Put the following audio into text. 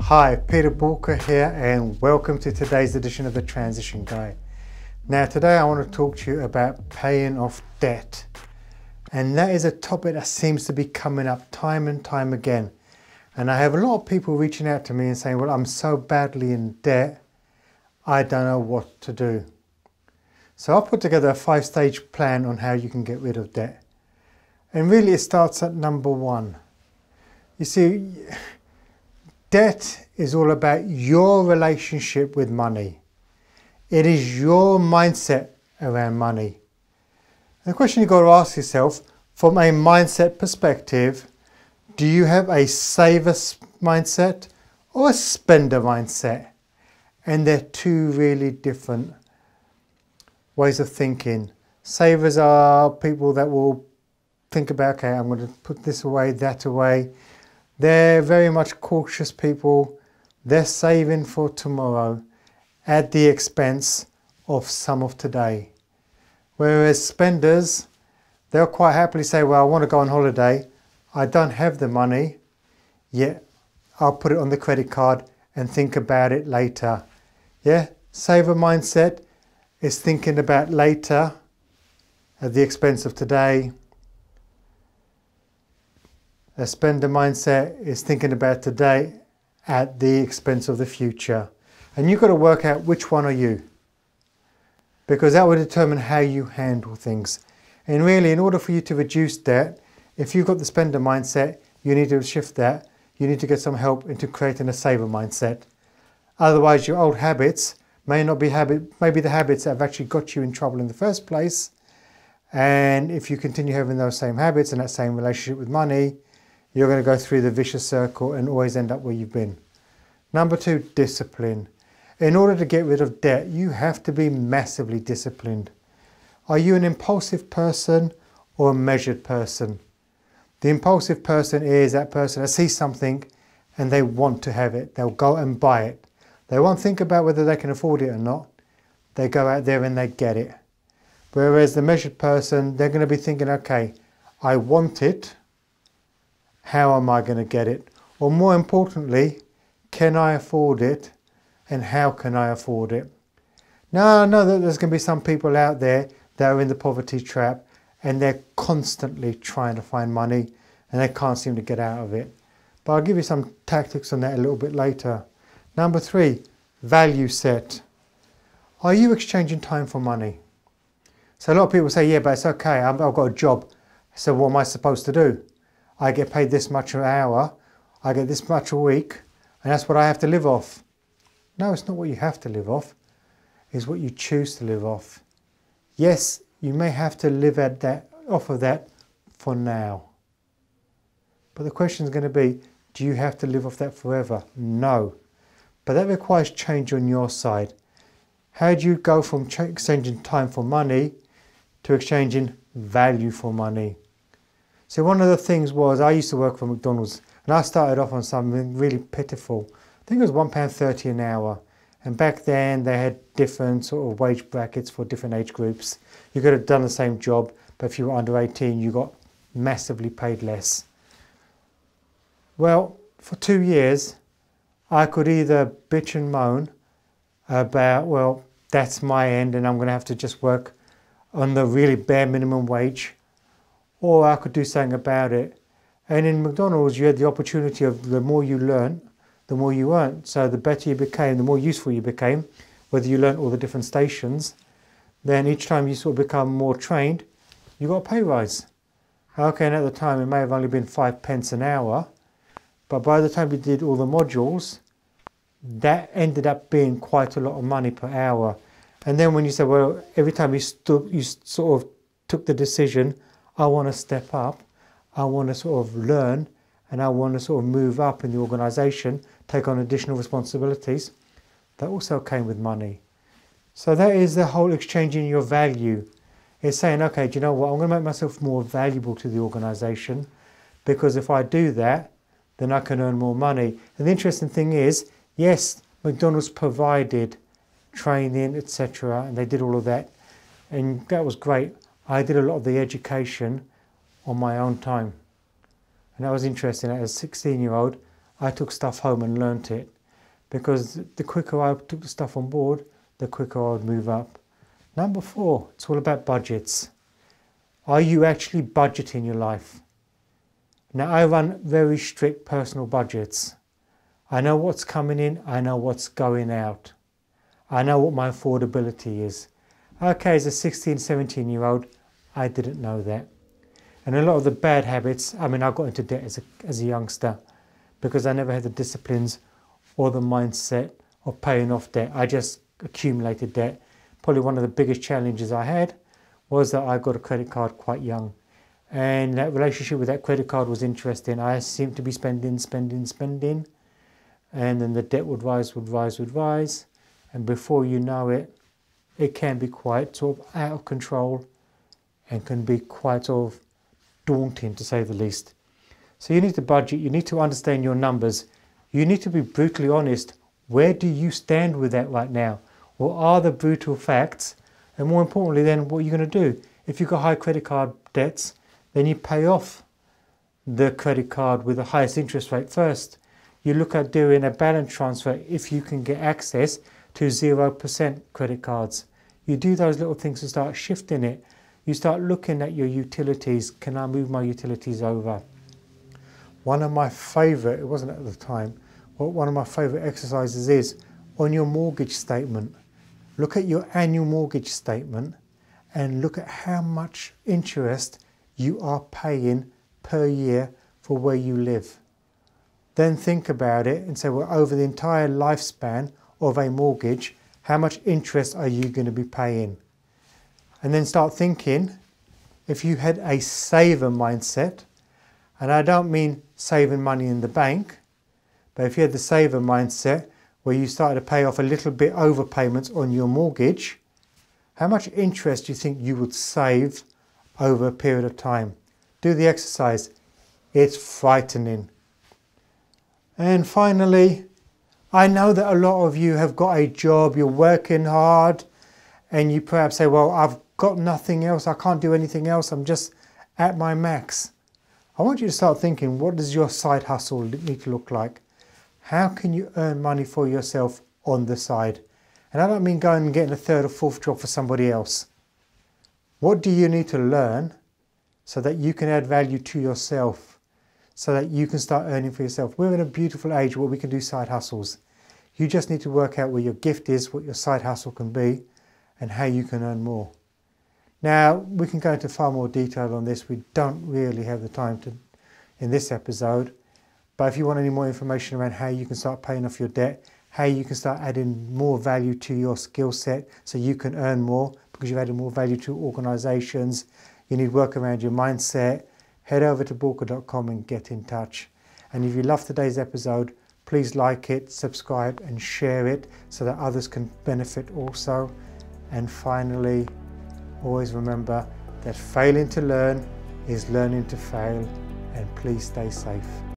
Hi, Peter Bulker here, and welcome to today's edition of the Transition Guide. Now today I want to talk to you about paying off debt, and that is a topic that seems to be coming up time and time again. And I have a lot of people reaching out to me and saying, well, I'm so badly in debt, I don't know what to do. So I've put together a 5-stage plan on how you can get rid of debt. And really it starts at number 1. You see, debt is all about your relationship with money. It is your mindset around money. And the question you've got to ask yourself, from a mindset perspective, do you have a saver mindset or a spender mindset? And they're two really different ways of thinking. Savers are people that will think about, okay, I'm going to put this away, that away. They're very much cautious people. They're saving for tomorrow at the expense of some of today. Whereas spenders, they'll quite happily say, well, I want to go on holiday. I don't have the money, yet I'll put it on the credit card and think about it later. Yeah, saver mindset is thinking about later at the expense of today. A spender mindset is thinking about today at the expense of the future. And you've got to work out which one are you, because that will determine how you handle things. And really, in order for you to reduce debt, if you've got the spender mindset, you need to shift that. You need to get some help into creating a saver mindset. Otherwise, your old habits may not be maybe the habits that have actually got you in trouble in the first place. And if you continue having those same habits and that same relationship with money, you're going to go through the vicious circle and always end up where you've been. Number 2, discipline. In order to get rid of debt, you have to be massively disciplined. Are you an impulsive person or a measured person? The impulsive person is that person that sees something and they want to have it. They'll go and buy it. They won't think about whether they can afford it or not. They go out there and they get it. Whereas the measured person, they're going to be thinking, okay, I want it. How am I going to get it? Or more importantly, can I afford it? And how can I afford it? Now, I know that there's going to be some people out there that are in the poverty trap and they're constantly trying to find money and they can't seem to get out of it. But I'll give you some tactics on that a little bit later. Number 3, value set. Are you exchanging time for money? So a lot of people say, yeah, but it's okay, I've got a job. So what am I supposed to do? I get paid this much an hour, I get this much a week, and that's what I have to live off. No, it's not what you have to live off. It's what you choose to live off. Yes, you may have to live off of that for now. But the question is going to be, do you have to live off that forever? No. But that requires change on your side. How do you go from exchanging time for money to exchanging value for money? So one of the things was, I used to work for McDonald's and I started off on something really pitiful. I think it was £1.30 an hour. And back then they had different sort of wage brackets for different age groups. You could have done the same job, but if you were under 18, you got massively paid less. Well, for 2 years, I could either bitch and moan about, well, that's my end and I'm going to have to just work on the really bare minimum wage, or I could do something about it. And in McDonald's, you had the opportunity of the more you learn, the more you earned. So the better you became, the more useful you became, whether you learned all the different stations, then each time you sort of become more trained, you got a pay rise. Okay, and at the time it may have only been 5 pence an hour, but by the time you did all the modules, that ended up being quite a lot of money per hour. And then when you said, well, every time you sort of took the decision, I want to step up, I want to sort of learn, and I want to sort of move up in the organisation, take on additional responsibilities, that also came with money. So that is the whole exchanging your value. It's saying, okay, do you know what, I'm going to make myself more valuable to the organisation, because if I do that, then I can earn more money. And the interesting thing is, yes, McDonald's provided training, etc., and they did all of that, and that was great. I did a lot of the education on my own time. And that was interesting. As a 16-year-old, I took stuff home and learnt it. because the quicker I took the stuff on board, the quicker I would move up. Number 4, it's all about budgets. Are you actually budgeting your life? Now, I run very strict personal budgets. I know what's coming in, I know what's going out. I know what my affordability is. Okay, as a 16, 17-year-old, I didn't know that. And a lot of the bad habits, I got into debt as a youngster because I never had the disciplines or the mindset of paying off debt. I just accumulated debt. Probably one of the biggest challenges I had was that I got a credit card quite young. And that relationship with that credit card was interesting. I seemed to be spending. And then the debt would rise. And before you know it, it can be quite sort of out of control and can be quite sort of daunting, to say the least. So you need to budget. You need to understand your numbers. You need to be brutally honest. Where do you stand with that right now? What are the brutal facts? And more importantly then, what are you going to do? If you've got high credit card debts, then you pay off the credit card with the highest interest rate first. You look at doing a balance transfer if you can get access to 0% credit cards. You do those little things to start shifting it. You start looking at your utilities. Can I move my utilities over? One of my favourite, it wasn't at the time, but one of my favourite exercises is on your mortgage statement. Look at your annual mortgage statement and look at how much interest you are paying per year for where you live. Then think about it and say, well, over the entire lifespan of a mortgage, how much interest are you going to be paying? And then start thinking, if you had a saver mindset, and I don't mean saving money in the bank, but if you had the saver mindset where you started to pay off a little bit overpayments on your mortgage, how much interest do you think you would save over a period of time? Do the exercise. It's frightening. And finally, I know that a lot of you have got a job, you're working hard, and you perhaps say, well, I've got nothing else, I can't do anything else, I'm just at my max. I want you to start thinking, what does your side hustle need to look like? How can you earn money for yourself on the side? And I don't mean going and getting a 3rd or 4th job for somebody else. What do you need to learn so that you can add value to yourself, so that you can start earning for yourself? We're in a beautiful age where we can do side hustles. You just need to work out where your gift is, what your side hustle can be, and how you can earn more. Now, we can go into far more detail on this. We don't really have the time to in this episode. But if you want any more information around how you can start paying off your debt, how you can start adding more value to your skill set so you can earn more because you've added more value to organisations, you need work around your mindset, head over to Borka.com and get in touch. And if you love today's episode, please like it, subscribe and share it so that others can benefit also. And finally, always remember that failing to learn is learning to fail, and please stay safe.